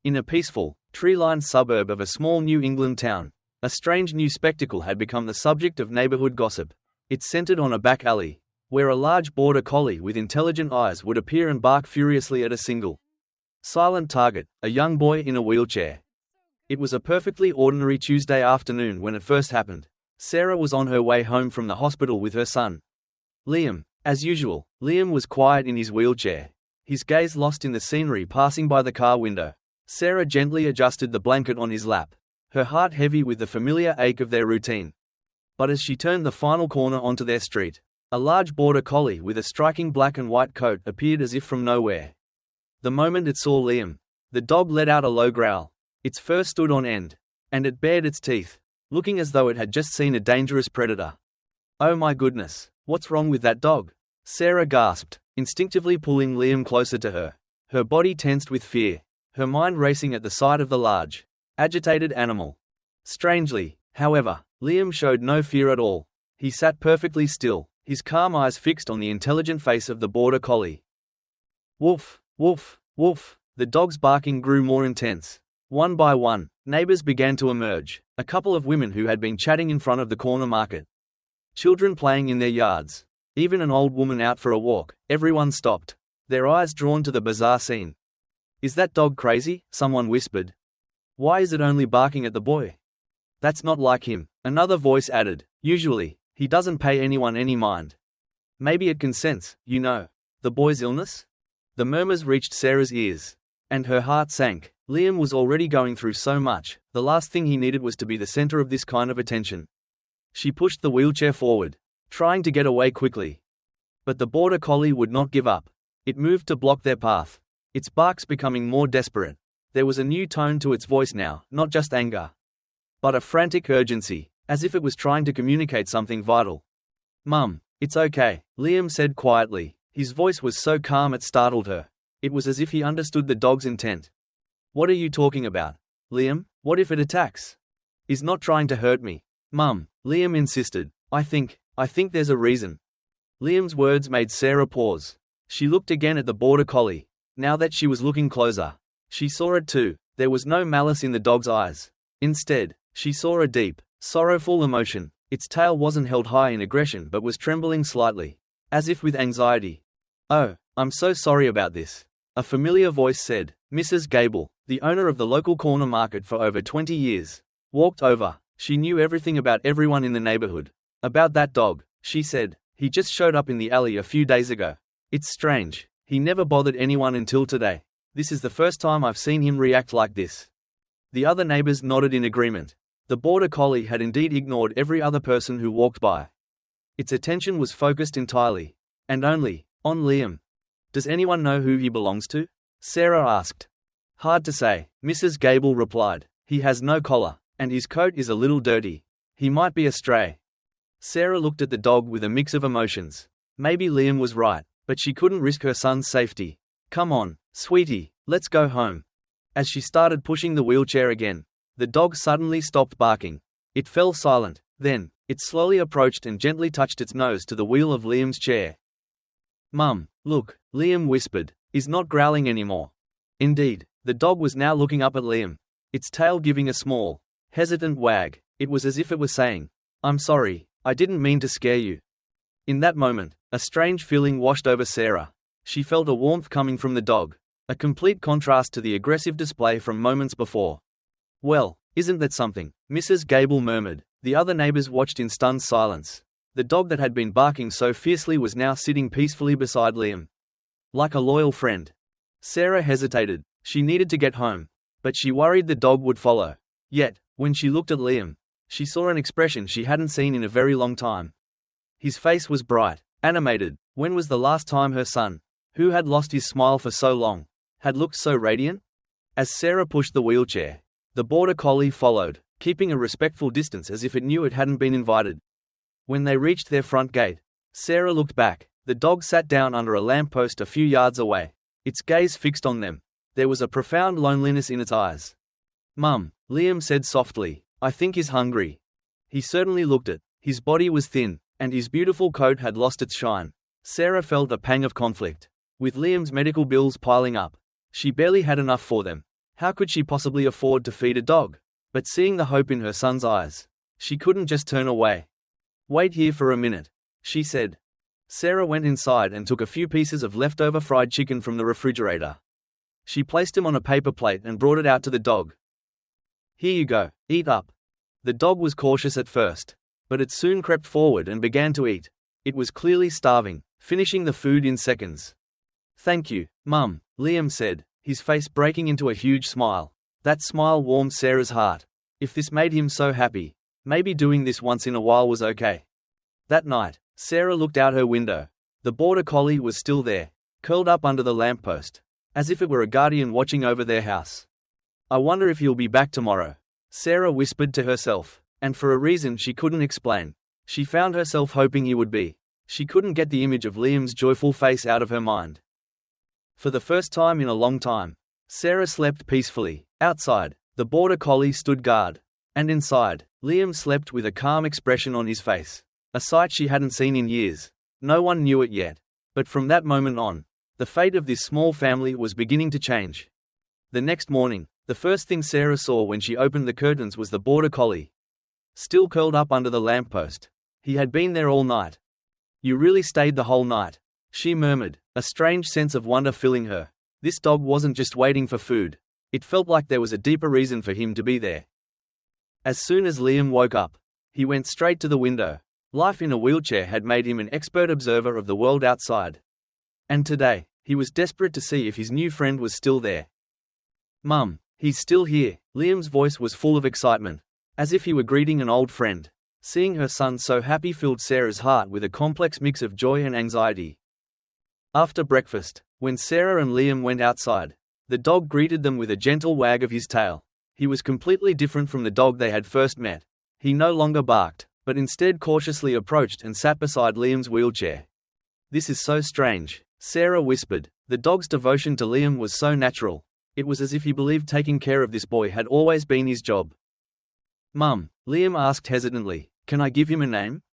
In a peaceful, tree-lined suburb of a small New England town, a strange new spectacle had become the subject of neighborhood gossip. It centered on a back alley, where a large border collie with intelligent eyes would appear and bark furiously at a single silent target, a young boy in a wheelchair. It was a perfectly ordinary Tuesday afternoon when it first happened. Sarah was on her way home from the hospital with her son, Liam. As usual, Liam was quiet in his wheelchair, his gaze lost in the scenery passing by the car window. Sarah gently adjusted the blanket on his lap, her heart heavy with the familiar ache of their routine. But as she turned the final corner onto their street, a large border collie with a striking black and white coat appeared as if from nowhere. The moment it saw Liam, the dog let out a low growl. Its fur stood on end, and it bared its teeth, looking as though it had just seen a dangerous predator. "Oh my goodness, what's wrong with that dog?" Sarah gasped, instinctively pulling Liam closer to her. Her body tensed with fear, her mind racing at the sight of the large, agitated animal. Strangely, however, Liam showed no fear at all. He sat perfectly still, his calm eyes fixed on the intelligent face of the border collie. Woof, woof, woof. The dog's barking grew more intense. One by one, neighbors began to emerge, a couple of women who had been chatting in front of the corner market, children playing in their yards, even an old woman out for a walk. Everyone stopped, their eyes drawn to the bizarre scene. "Is that dog crazy?" someone whispered. "Why is it only barking at the boy?" "That's not like him," another voice added. "Usually, he doesn't pay anyone any mind. Maybe it can sense, the boy's illness?" The murmurs reached Sarah's ears, and her heart sank. Liam was already going through so much, the last thing he needed was to be the center of this kind of attention. She pushed the wheelchair forward, trying to get away quickly. But the border collie would not give up. It moved to block their path, its barks becoming more desperate. There was a new tone to its voice now, not just anger, but a frantic urgency, as if it was trying to communicate something vital. "Mum, it's okay," Liam said quietly. His voice was so calm it startled her. It was as if he understood the dog's intent. "What are you talking about, Liam? What if it attacks?" "He's not trying to hurt me, Mum," Liam insisted. I think there's a reason." Liam's words made Sarah pause. She looked again at the border collie. Now that she was looking closer, she saw it too. There was no malice in the dog's eyes. Instead, she saw a deep, sorrowful emotion. Its tail wasn't held high in aggression but was trembling slightly, as if with anxiety. "Oh, I'm so sorry about this," a familiar voice said. Mrs. Gable, the owner of the local corner market for over 20 years, walked over. She knew everything about everyone in the neighborhood. "About that dog," she said. "He just showed up in the alley a few days ago. It's strange. He never bothered anyone until today. This is the first time I've seen him react like this." The other neighbors nodded in agreement. The border collie had indeed ignored every other person who walked by. Its attention was focused entirely, and only, on Liam. "Does anyone know who he belongs to?" Sarah asked. "Hard to say," Mrs. Gable replied. "He has no collar, and his coat is a little dirty. He might be a stray." Sarah looked at the dog with a mix of emotions. Maybe Liam was right, but she couldn't risk her son's safety. "Come on, sweetie, let's go home." As she started pushing the wheelchair again, the dog suddenly stopped barking. It fell silent. Then, it slowly approached and gently touched its nose to the wheel of Liam's chair. "Mum, look," Liam whispered. "He's not growling anymore." Indeed, the dog was now looking up at Liam, its tail giving a small, hesitant wag. It was as if it were saying, "I'm sorry, I didn't mean to scare you." In that moment, a strange feeling washed over Sarah. She felt a warmth coming from the dog, a complete contrast to the aggressive display from moments before. "Well, isn't that something?" Mrs. Gable murmured. The other neighbors watched in stunned silence. The dog that had been barking so fiercely was now sitting peacefully beside Liam, like a loyal friend. Sarah hesitated. She needed to get home, but she worried the dog would follow. Yet, when she looked at Liam, she saw an expression she hadn't seen in a very long time. His face was bright, animated. When was the last time her son, who had lost his smile for so long, had looked so radiant? As Sarah pushed the wheelchair, the border collie followed, keeping a respectful distance as if it knew it hadn't been invited. When they reached their front gate, Sarah looked back. The dog sat down under a lamppost a few yards away, its gaze fixed on them. There was a profound loneliness in its eyes. "Mum," Liam said softly, "I think he's hungry." He certainly looked it. His body was thin, and his beautiful coat had lost its shine. Sarah felt a pang of conflict. With Liam's medical bills piling up, she barely had enough for them. How could she possibly afford to feed a dog? But seeing the hope in her son's eyes, she couldn't just turn away. "Wait here for a minute," she said. Sarah went inside and took a few pieces of leftover fried chicken from the refrigerator. She placed him on a paper plate and brought it out to the dog. "Here you go, eat up." The dog was cautious at first, but it soon crept forward and began to eat. It was clearly starving, finishing the food in seconds. "Thank you, Mum," Liam said, his face breaking into a huge smile. That smile warmed Sarah's heart. If this made him so happy, maybe doing this once in a while was okay. That night, Sarah looked out her window. The border collie was still there, curled up under the lamppost, as if it were a guardian watching over their house. "I wonder if he'll be back tomorrow," Sarah whispered to herself, and for a reason she couldn't explain, she found herself hoping he would be. She couldn't get the image of Liam's joyful face out of her mind. For the first time in a long time, Sarah slept peacefully. Outside, the border collie stood guard, and inside, Liam slept with a calm expression on his face. A sight she hadn't seen in years. No one knew it yet, but from that moment on, the fate of this small family was beginning to change. The next morning, the first thing Sarah saw when she opened the curtains was the border collie, still curled up under the lamppost. He had been there all night. "You really stayed the whole night," she murmured, a strange sense of wonder filling her. This dog wasn't just waiting for food. It felt like there was a deeper reason for him to be there. As soon as Liam woke up, he went straight to the window. Life in a wheelchair had made him an expert observer of the world outside. And today, he was desperate to see if his new friend was still there. "Mum, he's still here." Liam's voice was full of excitement, as if he were greeting an old friend. Seeing her son so happy filled Sarah's heart with a complex mix of joy and anxiety. After breakfast, when Sarah and Liam went outside, the dog greeted them with a gentle wag of his tail. He was completely different from the dog they had first met. He no longer barked, but instead cautiously approached and sat beside Liam's wheelchair. "This is so strange," Sarah whispered. The dog's devotion to Liam was so natural. It was as if he believed taking care of this boy had always been his job. "Mum," Liam asked hesitantly, "can I give him a name?"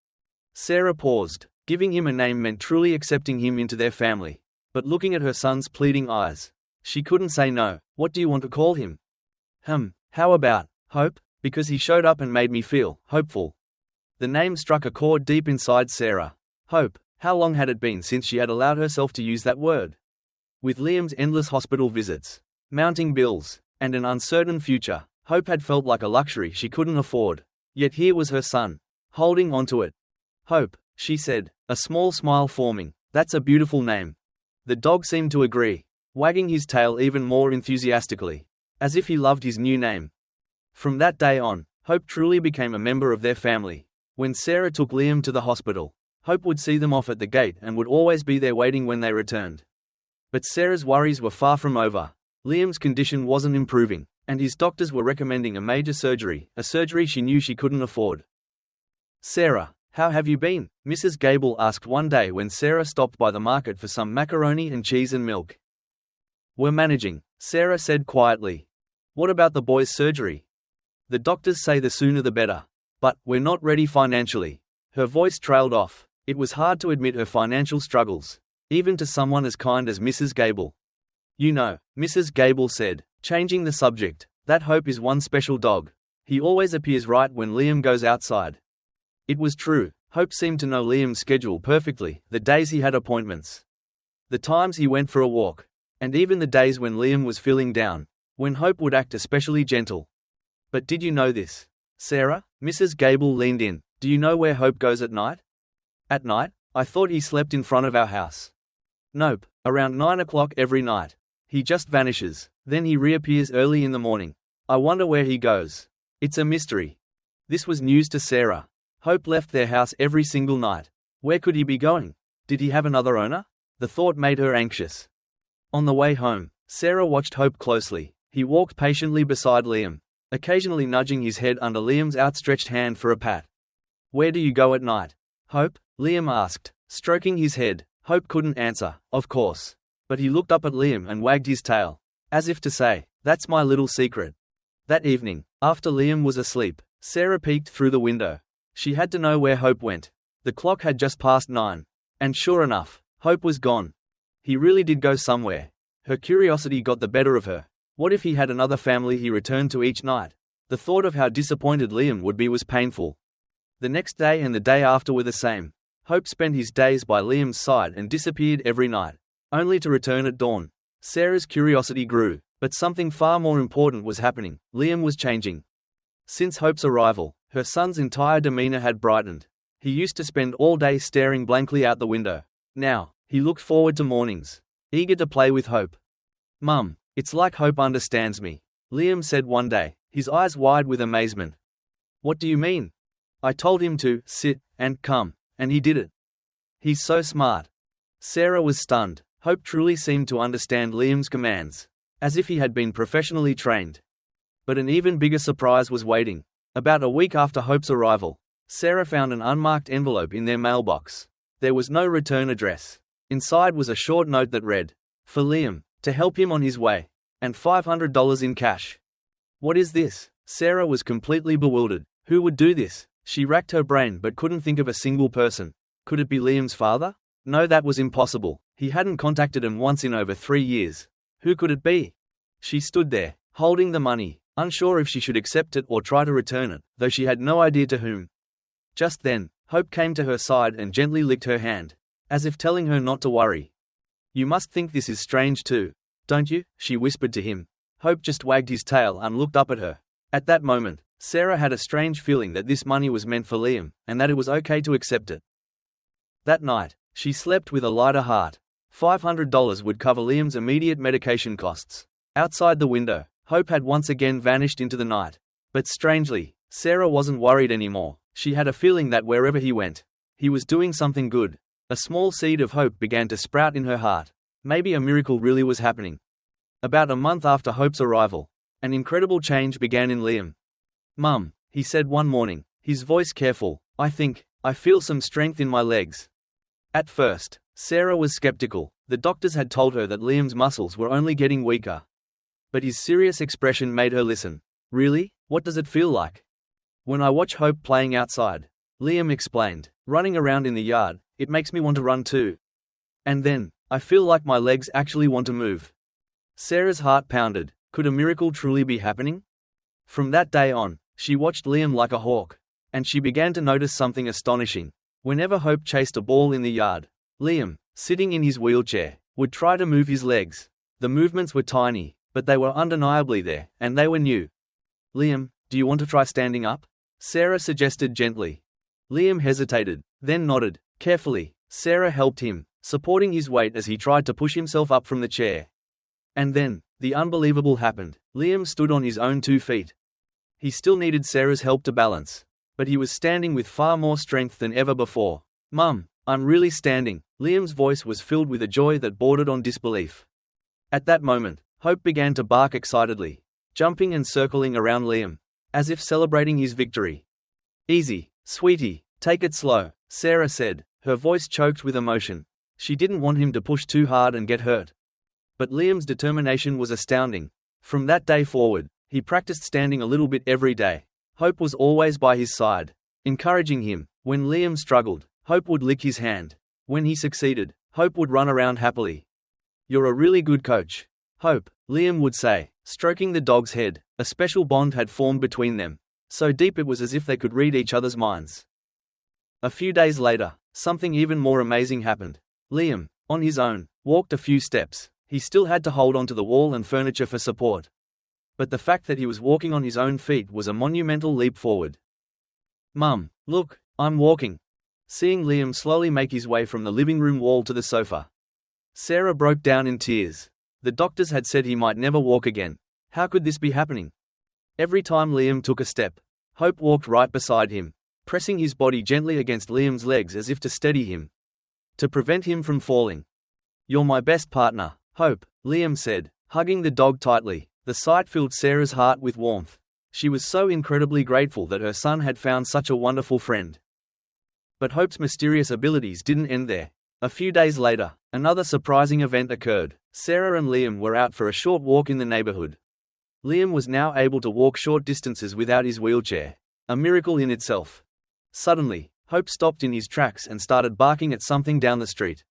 Sarah paused. Giving him a name meant truly accepting him into their family. But looking at her son's pleading eyes, she couldn't say no. "What do you want to call him?" How about Hope? Because he showed up and made me feel hopeful." The name struck a chord deep inside Sarah. Hope. How long had it been since she had allowed herself to use that word? With Liam's endless hospital visits, mounting bills, and an uncertain future, Hope had felt like a luxury she couldn't afford. Yet here was her son, holding onto it. "Hope," she said, a small smile forming. "That's a beautiful name." The dog seemed to agree, wagging his tail even more enthusiastically, as if he loved his new name. From that day on, Hope truly became a member of their family. When Sarah took Liam to the hospital, Hope would see them off at the gate and would always be there waiting when they returned. But Sarah's worries were far from over. Liam's condition wasn't improving, and his doctors were recommending a major surgery, a surgery she knew she couldn't afford. "Sarah, how have you been?" Mrs. Gable asked one day when Sarah stopped by the market for some macaroni and cheese and milk. "We're managing," Sarah said quietly. "What about the boy's surgery?" "The doctors say the sooner the better. But we're not ready financially." Her voice trailed off. It was hard to admit her financial struggles, even to someone as kind as Mrs. Gable. "You know," Mrs. Gable said, changing the subject, "that Hope is one special dog. He always appears right when Liam goes outside." It was true. Hope seemed to know Liam's schedule perfectly, the days he had appointments, the times he went for a walk, and even the days when Liam was feeling down, when Hope would act especially gentle. "But did you know this, Sarah?" Mrs. Gable leaned in. "Do you know where Hope goes at night?" "At night? I thought he slept in front of our house." "Nope, around 9 o'clock every night. He just vanishes, then he reappears early in the morning. I wonder where he goes. It's a mystery." This was news to Sarah. Hope left their house every single night. Where could he be going? Did he have another owner? The thought made her anxious. On the way home, Sarah watched Hope closely. He walked patiently beside Liam, occasionally nudging his head under Liam's outstretched hand for a pat. "Where do you go at night, Hope?" Liam asked, stroking his head. Hope couldn't answer, of course. But he looked up at Liam and wagged his tail, as if to say, "That's my little secret." That evening, after Liam was asleep, Sarah peeked through the window. She had to know where Hope went. The clock had just passed 9. And sure enough, Hope was gone. He really did go somewhere. Her curiosity got the better of her. What if he had another family he returned to each night? The thought of how disappointed Liam would be was painful. The next day and the day after were the same. Hope spent his days by Liam's side and disappeared every night, only to return at dawn. Sarah's curiosity grew, but something far more important was happening. Liam was changing. Since Hope's arrival, her son's entire demeanor had brightened. He used to spend all day staring blankly out the window. Now, he looked forward to mornings, eager to play with Hope. "Mum, it's like Hope understands me," Liam said one day, his eyes wide with amazement. "What do you mean?" "I told him to sit and come, and he did it. He's so smart." Sarah was stunned. Hope truly seemed to understand Liam's commands, as if he had been professionally trained. But an even bigger surprise was waiting. About a week after Hope's arrival, Sarah found an unmarked envelope in their mailbox. There was no return address. Inside was a short note that read, "For Liam, to help him on his way," and $500 in cash. "What is this?" Sarah was completely bewildered. Who would do this? She racked her brain but couldn't think of a single person. Could it be Liam's father? No, that was impossible. He hadn't contacted him once in over 3 years. Who could it be? She stood there, holding the money, unsure if she should accept it or try to return it, though she had no idea to whom. Just then, Hope came to her side and gently licked her hand, as if telling her not to worry. "You must think this is strange too, don't you?" she whispered to him. Hope just wagged his tail and looked up at her. At that moment, Sarah had a strange feeling that this money was meant for Liam, and that it was okay to accept it. That night, she slept with a lighter heart. $500 would cover Liam's immediate medication costs. Outside the window, Hope had once again vanished into the night. But strangely, Sarah wasn't worried anymore. She had a feeling that wherever he went, he was doing something good. A small seed of hope began to sprout in her heart. Maybe a miracle really was happening. About a month after Hope's arrival, an incredible change began in Liam. "Mum," he said one morning, his voice careful, I feel some strength in my legs." At first, Sarah was skeptical. The doctors had told her that Liam's muscles were only getting weaker. But his serious expression made her listen. "Really? What does it feel like?" "When I watch Hope playing outside," Liam explained, "running around in the yard, it makes me want to run too. And then, I feel like my legs actually want to move." Sarah's heart pounded. Could a miracle truly be happening? From that day on, she watched Liam like a hawk. And she began to notice something astonishing. Whenever Hope chased a ball in the yard, Liam, sitting in his wheelchair, would try to move his legs. The movements were tiny, but they were undeniably there, and they were new. "Liam, do you want to try standing up?" Sarah suggested gently. Liam hesitated, then nodded. Carefully, Sarah helped him, supporting his weight as he tried to push himself up from the chair. And then, the unbelievable happened. Liam stood on his own 2 feet. He still needed Sarah's help to balance, but he was standing with far more strength than ever before. "Mum, I'm really standing." Liam's voice was filled with a joy that bordered on disbelief. At that moment, Hope began to bark excitedly, jumping and circling around Liam, as if celebrating his victory. "Easy, sweetie, take it slow," Sarah said, her voice choked with emotion. She didn't want him to push too hard and get hurt. But Liam's determination was astounding. From that day forward, he practiced standing a little bit every day. Hope was always by his side, encouraging him. When Liam struggled, Hope would lick his hand. When he succeeded, Hope would run around happily. "You're a really good coach, Hope," Liam would say, stroking the dog's head. A special bond had formed between them, so deep it was as if they could read each other's minds. A few days later, something even more amazing happened. Liam, on his own, walked a few steps. He still had to hold onto the wall and furniture for support. But the fact that he was walking on his own feet was a monumental leap forward. "Mum, look, I'm walking." Seeing Liam slowly make his way from the living room wall to the sofa, Sarah broke down in tears. The doctors had said he might never walk again. How could this be happening? Every time Liam took a step, Hope walked right beside him, pressing his body gently against Liam's legs as if to steady him, to prevent him from falling. "You're my best partner, Hope," Liam said, hugging the dog tightly. The sight filled Sarah's heart with warmth. She was so incredibly grateful that her son had found such a wonderful friend. But Hope's mysterious abilities didn't end there. A few days later, another surprising event occurred. Sarah and Liam were out for a short walk in the neighborhood. Liam was now able to walk short distances without his wheelchair, a miracle in itself. Suddenly, Hope stopped in his tracks and started barking at something down the street.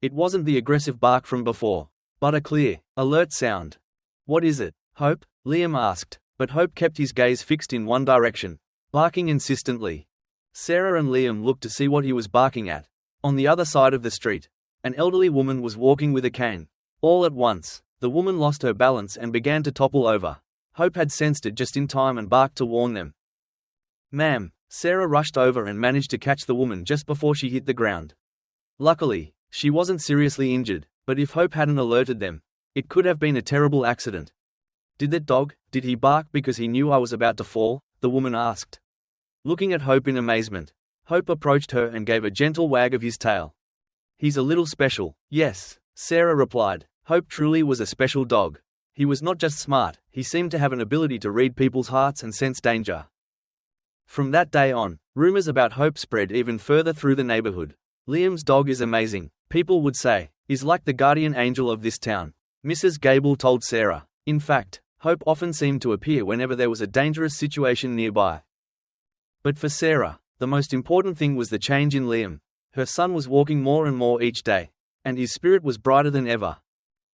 It wasn't the aggressive bark from before, but a clear, alert sound. "What is it, Hope?" Liam asked, but Hope kept his gaze fixed in one direction, barking insistently. Sarah and Liam looked to see what he was barking at. On the other side of the street, an elderly woman was walking with a cane. All at once, the woman lost her balance and began to topple over. Hope had sensed it just in time and barked to warn them. "Ma'am." Sarah rushed over and managed to catch the woman just before she hit the ground. Luckily, she wasn't seriously injured, but if Hope hadn't alerted them, it could have been a terrible accident. Did he bark because he knew I was about to fall?" the woman asked. Looking at Hope in amazement, Hope approached her and gave a gentle wag of his tail. "He's a little special." "Yes," Sarah replied. Hope truly was a special dog. He was not just smart, he seemed to have an ability to read people's hearts and sense danger. From that day on, rumors about Hope spread even further through the neighborhood. "Liam's dog is amazing," people would say. "He's like the guardian angel of this town," Mrs. Gable told Sarah. In fact, Hope often seemed to appear whenever there was a dangerous situation nearby. But for Sarah, the most important thing was the change in Liam. Her son was walking more and more each day, and his spirit was brighter than ever.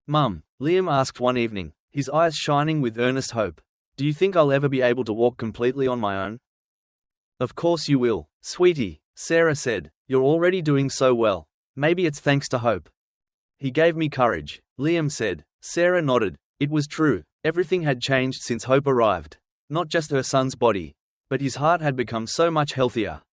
"Mum," Liam asked one evening, his eyes shining with earnest hope, "do you think I'll ever be able to walk completely on my own?" "Of course you will, sweetie," Sarah said. "You're already doing so well. Maybe it's thanks to Hope." "He gave me courage," Liam said. Sarah nodded. It was true, everything had changed since Hope arrived. Not just her son's body, but his heart had become so much healthier.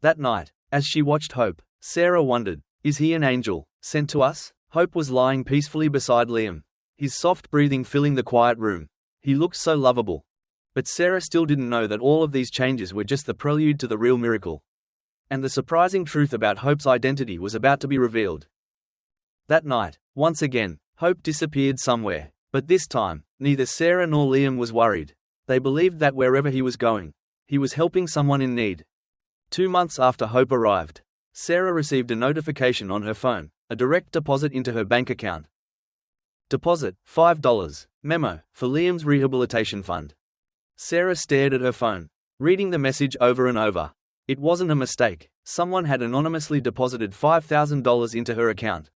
That night, as she watched Hope, Sarah wondered, is he an angel, sent to us? Hope was lying peacefully beside Liam, his soft breathing filling the quiet room. He looked so lovable. But Sarah still didn't know that all of these changes were just the prelude to the real miracle. And the surprising truth about Hope's identity was about to be revealed. That night, once again, Hope disappeared somewhere. But this time, neither Sarah nor Liam was worried. They believed that wherever he was going, he was helping someone in need. 2 months after Hope arrived, Sarah received a notification on her phone, a direct deposit into her bank account. Deposit, $5. Memo, for Liam's rehabilitation fund. Sarah stared at her phone, reading the message over and over. It wasn't a mistake. Someone had anonymously deposited $5,000 into her account.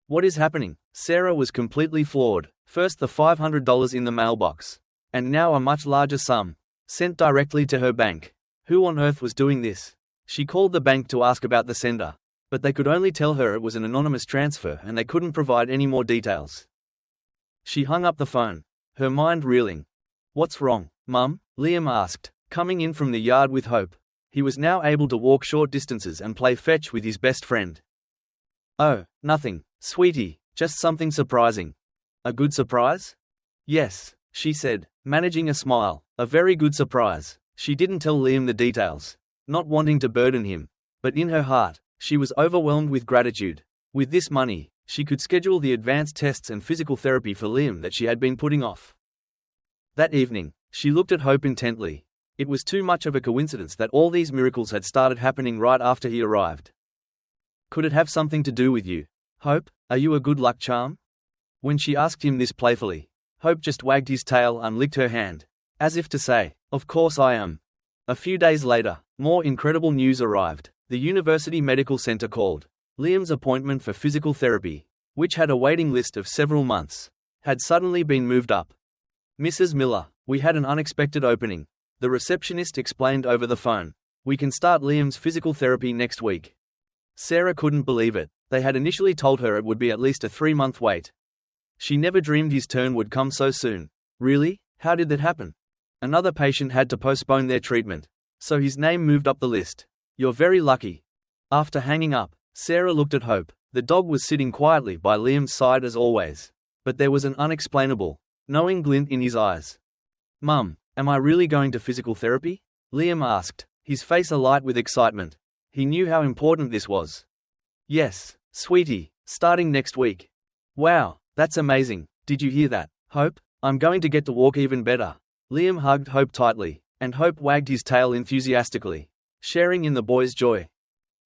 What is happening? Sarah was completely floored. First the $500 in the mailbox, and now a much larger sum, sent directly to her bank. Who on earth was doing this? She called the bank to ask about the sender, but they could only tell her it was an anonymous transfer and they couldn't provide any more details. She hung up the phone, her mind reeling. "What's wrong, Mum?" Liam asked, coming in from the yard with Hope. He was now able to walk short distances and play fetch with his best friend. "Oh, nothing, sweetie, just something surprising." "A good surprise?" "Yes," she said, managing a smile. "A very good surprise." She didn't tell Liam the details, not wanting to burden him, but in her heart, she was overwhelmed with gratitude. With this money, she could schedule the advanced tests and physical therapy for Liam that she had been putting off. That evening, she looked at Hope intently. It was too much of a coincidence that all these miracles had started happening right after he arrived. "Could it have something to do with you, Hope? Are you a good luck charm?" When she asked him this playfully, Hope just wagged his tail and licked her hand, as if to say, "Of course I am." A few days later, more incredible news arrived. The University Medical Center called. Liam's appointment for physical therapy, which had a waiting list of several months, had suddenly been moved up. "Mrs. Miller, we had an unexpected opening," the receptionist explained over the phone. "We can start Liam's physical therapy next week." Sarah couldn't believe it. They had initially told her it would be at least a 3-month wait. She never dreamed his turn would come so soon. Really? How did that happen? Another patient had to postpone their treatment, so his name moved up the list. "You're very lucky." After hanging up, Sarah looked at Hope. The dog was sitting quietly by Liam's side as always, but there was an unexplainable, knowing glint in his eyes. "Mum, am I really going to physical therapy?" Liam asked, his face alight with excitement. He knew how important this was. "Yes, sweetie, starting next week." "Wow, that's amazing. Did you hear that, Hope? I'm going to get to walk even better." Liam hugged Hope tightly, and Hope wagged his tail enthusiastically, sharing in the boy's joy.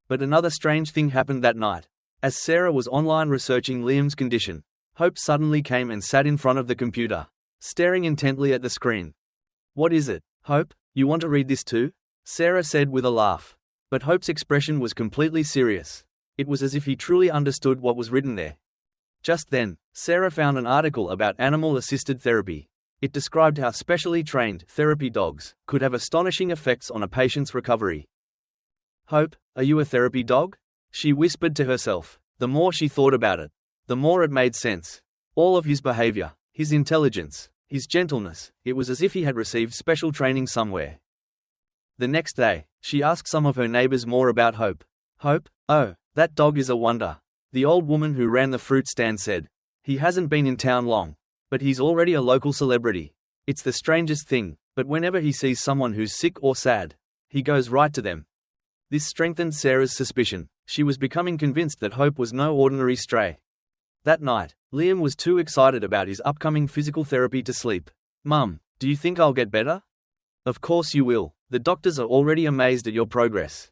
But another strange thing happened that night. As Sarah was online researching Liam's condition, Hope suddenly came and sat in front of the computer, staring intently at the screen. "What is it, Hope? You want to read this too?" Sarah said with a laugh. But Hope's expression was completely serious. It was as if he truly understood what was written there. Just then, Sarah found an article about animal-assisted therapy. It described how specially trained therapy dogs could have astonishing effects on a patient's recovery. "Hope, are you a therapy dog?" she whispered to herself. The more she thought about it, the more it made sense. All of his behavior, his intelligence, his gentleness, it was as if he had received special training somewhere. The next day, she asked some of her neighbors more about Hope. "Hope? Oh, that dog is a wonder," the old woman who ran the fruit stand said. "He hasn't been in town long, but he's already a local celebrity. It's the strangest thing, but whenever he sees someone who's sick or sad, he goes right to them." This strengthened Sarah's suspicion. She was becoming convinced that Hope was no ordinary stray. That night, Liam was too excited about his upcoming physical therapy to sleep. "Mum, do you think I'll get better?" "Of course you will. The doctors are already amazed at your progress."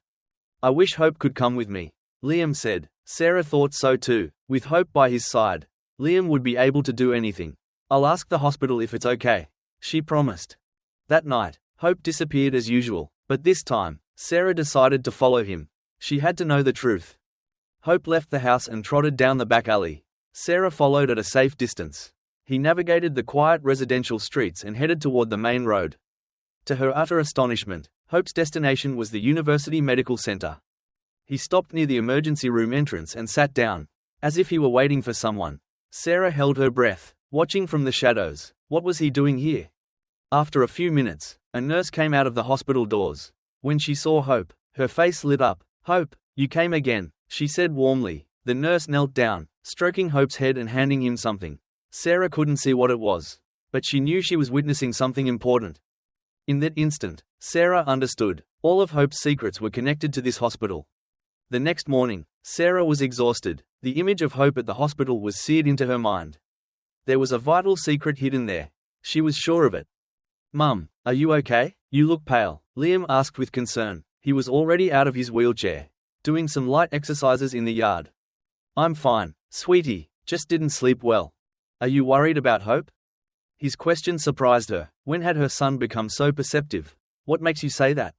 "I wish Hope could come with me," Liam said. Sarah thought so too. With Hope by his side, Liam would be able to do anything. "I'll ask the hospital if it's okay," she promised. That night, Hope disappeared as usual, but this time, Sarah decided to follow him. She had to know the truth. Hope left the house and trotted down the back alley. Sarah followed at a safe distance. He navigated the quiet residential streets and headed toward the main road. To her utter astonishment, Hope's destination was the University Medical Center. He stopped near the emergency room entrance and sat down, as if he were waiting for someone. Sarah held her breath, watching from the shadows. What was he doing here? After a few minutes, a nurse came out of the hospital doors. When she saw Hope, her face lit up. "Hope, you came again," she said warmly. The nurse knelt down, stroking Hope's head and handing him something. Sarah couldn't see what it was, but she knew she was witnessing something important. In that instant, Sarah understood. All of Hope's secrets were connected to this hospital. The next morning, Sarah was exhausted. The image of Hope at the hospital was seared into her mind. There was a vital secret hidden there. She was sure of it. "Mum, are you okay? You look pale," Liam asked with concern. He was already out of his wheelchair, doing some light exercises in the yard. "I'm fine, sweetie, just didn't sleep well." "Are you worried about Hope?" His question surprised her. When had her son become so perceptive? "What makes you say that?"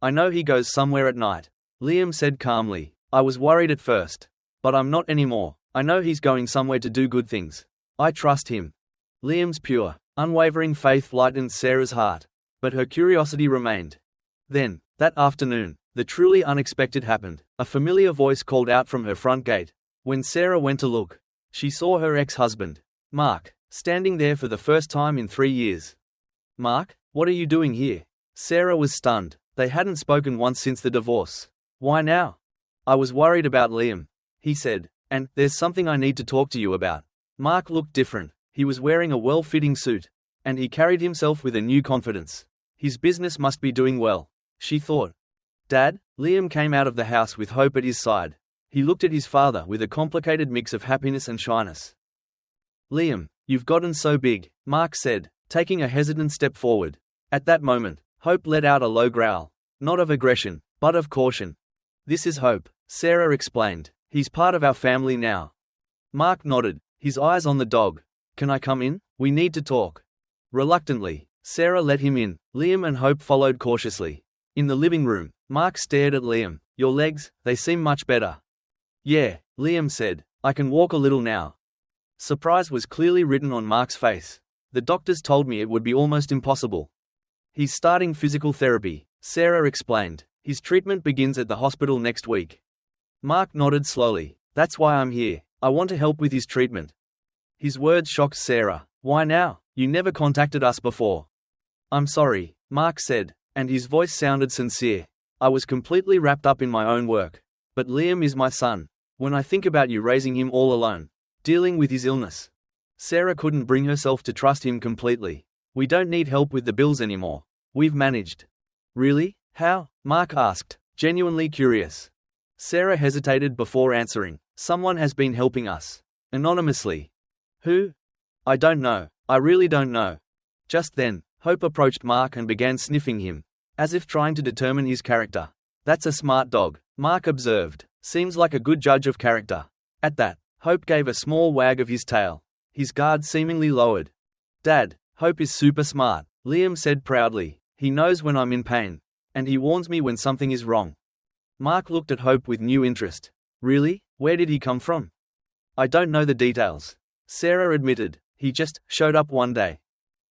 "I know he goes somewhere at night," Liam said calmly. "I was worried at first, but I'm not anymore. I know he's going somewhere to do good things. I trust him." Liam's pure, unwavering faith lightened Sarah's heart, but her curiosity remained. Then, that afternoon, the truly unexpected happened. A familiar voice called out from her front gate. When Sarah went to look, she saw her ex-husband, Mark, standing there for the first time in 3 years. "Mark, what are you doing here?" Sarah was stunned. They hadn't spoken once since the divorce. "Why now?" "I was worried about Liam," he said, "and there's something I need to talk to you about." Mark looked different. He was wearing a well-fitting suit, and he carried himself with a new confidence. His business must be doing well, she thought. "Dad?" Liam came out of the house with Hope at his side. He looked at his father with a complicated mix of happiness and shyness. "Liam, you've gotten so big," Mark said, taking a hesitant step forward. At that moment, Hope let out a low growl, not of aggression, but of caution. "This is Hope," Sarah explained. "He's part of our family now." Mark nodded, his eyes on the dog. "Can I come in? We need to talk." Reluctantly, Sarah let him in. Liam and Hope followed cautiously. In the living room, Mark stared at Liam. "Your legs, they seem much better." "Yeah," Liam said. "I can walk a little now." Surprise was clearly written on Mark's face. "The doctors told me it would be almost impossible." "He's starting physical therapy," Sarah explained. "His treatment begins at the hospital next week." Mark nodded slowly. "That's why I'm here. I want to help with his treatment." His words shocked Sarah. "Why now? You never contacted us before." "I'm sorry," Mark said, and his voice sounded sincere. "I was completely wrapped up in my own work. But Liam is my son. When I think about you raising him all alone, dealing with his illness." Sarah couldn't bring herself to trust him completely. "We don't need help with the bills anymore. We've managed." "Really? How?" Mark asked, genuinely curious. Sarah hesitated before answering. "Someone has been helping us. Anonymously." "Who?" "I don't know. I really don't know." Just then, Hope approached Mark and began sniffing him, as if trying to determine his character. "That's a smart dog," Mark observed. "Seems like a good judge of character." At that, Hope gave a small wag of his tail. His guard seemingly lowered. "Dad, Hope is super smart," Liam said proudly. "He knows when I'm in pain, and he warns me when something is wrong." Mark looked at Hope with new interest. "Really? Where did he come from?" "I don't know the details," Sarah admitted. He just showed up one day.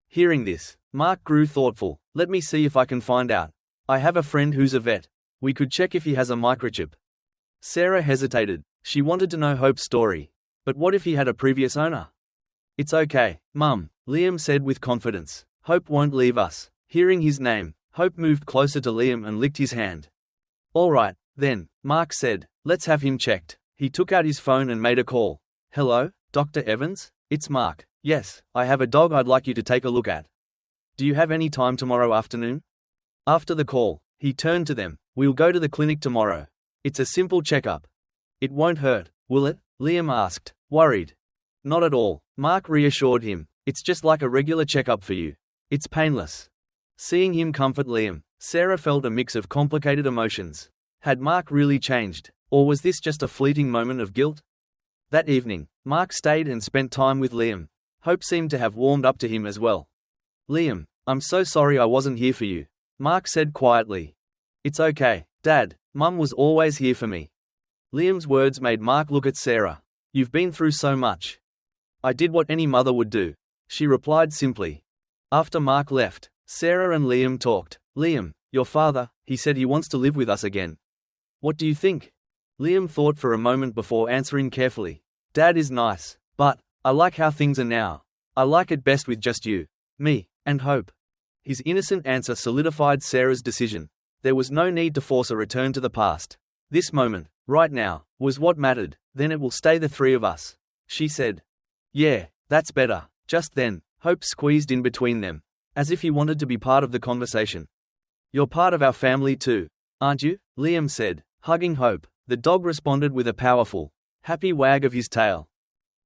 Hearing this, Mark grew thoughtful. Let me see if I can find out. I have a friend who's a vet. We could check if he has a microchip. Sarah hesitated. She wanted to know Hope's story. But what if he had a previous owner? It's okay, Mum, Liam said with confidence. Hope won't leave us. Hearing his name, Hope moved closer to Liam and licked his hand. All right, then, Mark said. Let's have him checked. He took out his phone and made a call. Hello, Dr. Evans? It's Mark. Yes, I have a dog I'd like you to take a look at. Do you have any time tomorrow afternoon? After the call, he turned to them. We'll go to the clinic tomorrow. It's a simple checkup. It won't hurt, will it? Liam asked, worried. Not at all, Mark reassured him. It's just like a regular checkup for you. It's painless. Seeing him comfort Liam, Sarah felt a mix of complicated emotions. Had Mark really changed, or was this just a fleeting moment of guilt? That evening, Mark stayed and spent time with Liam. Hope seemed to have warmed up to him as well. Liam, I'm so sorry I wasn't here for you, Mark said quietly. It's okay, Dad, Mum was always here for me. Liam's words made Mark look at Sarah. You've been through so much. I did what any mother would do, she replied simply. After Mark left, Sarah and Liam talked. Liam, your father, he said he wants to live with us again. What do you think? Liam thought for a moment before answering carefully. Dad is nice, but I like how things are now. I like it best with just you, me, and Hope. His innocent answer solidified Sarah's decision. There was no need to force a return to the past. This moment, right now, was what mattered. Then it will stay the three of us, she said. Yeah, that's better. Just then, Hope squeezed in between them, as if he wanted to be part of the conversation. You're part of our family too, aren't you? Liam said, hugging Hope. The dog responded with a powerful, happy wag of his tail.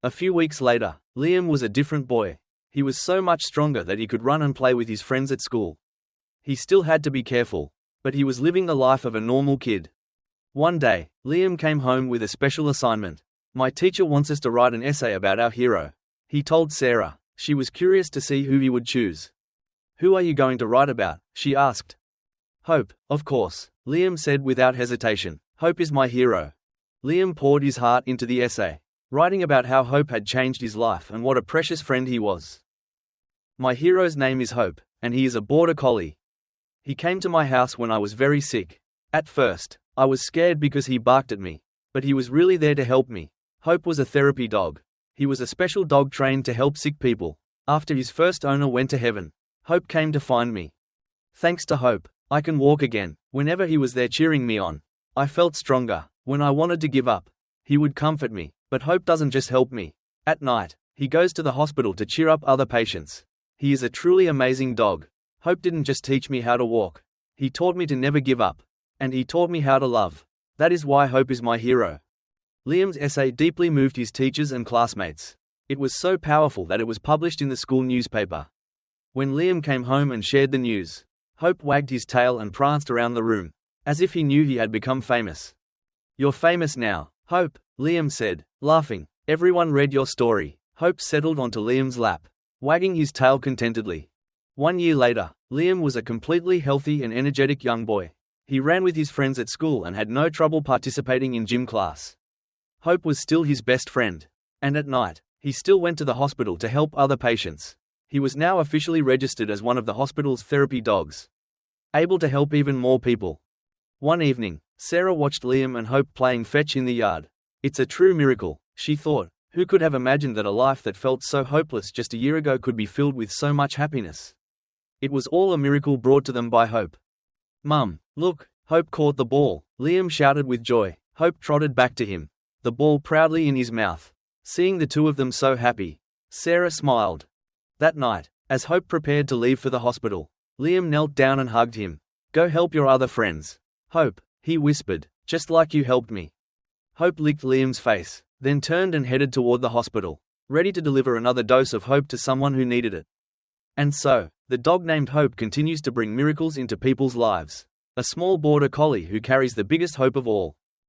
A few weeks later, Liam was a different boy. He was so much stronger that he could run and play with his friends at school. He still had to be careful, but he was living the life of a normal kid. One day, Liam came home with a special assignment. My teacher wants us to write an essay about our hero, he told Sarah. She was curious to see who he would choose. Who are you going to write about? She asked. Hope, of course, Liam said without hesitation. Hope is my hero. Liam poured his heart into the essay, writing about how Hope had changed his life and what a precious friend he was. My hero's name is Hope, and he is a border collie. He came to my house when I was very sick. At first, I was scared because he barked at me, but he was really there to help me. Hope was a therapy dog. He was a special dog trained to help sick people. After his first owner went to heaven, Hope came to find me. Thanks to Hope, I can walk again. Whenever he was there cheering me on, I felt stronger. When I wanted to give up, he would comfort me. But Hope doesn't just help me. At night, he goes to the hospital to cheer up other patients. He is a truly amazing dog. Hope didn't just teach me how to walk. He taught me to never give up. And he taught me how to love. That is why Hope is my hero. Liam's essay deeply moved his teachers and classmates. It was so powerful that it was published in the school newspaper. When Liam came home and shared the news, Hope wagged his tail and pranced around the room, as if he knew he had become famous. You're famous now, Hope, Liam said, laughing. Everyone read your story. Hope settled onto Liam's lap, wagging his tail contentedly. 1 year later, Liam was a completely healthy and energetic young boy. He ran with his friends at school and had no trouble participating in gym class. Hope was still his best friend. And at night, he still went to the hospital to help other patients. He was now officially registered as one of the hospital's therapy dogs, able to help even more people. One evening, Sarah watched Liam and Hope playing fetch in the yard. It's a true miracle, she thought. Who could have imagined that a life that felt so hopeless just a year ago could be filled with so much happiness? It was all a miracle brought to them by Hope. Mum, look, Hope caught the ball, Liam shouted with joy. Hope trotted back to him, the ball proudly in his mouth. Seeing the two of them so happy, Sarah smiled. That night, as Hope prepared to leave for the hospital, Liam knelt down and hugged him. Go help your other friends, Hope, he whispered, just like you helped me. Hope licked Liam's face, then turned and headed toward the hospital, ready to deliver another dose of hope to someone who needed it. And so, the dog named Hope continues to bring miracles into people's lives. A small border collie who carries the biggest hope of all.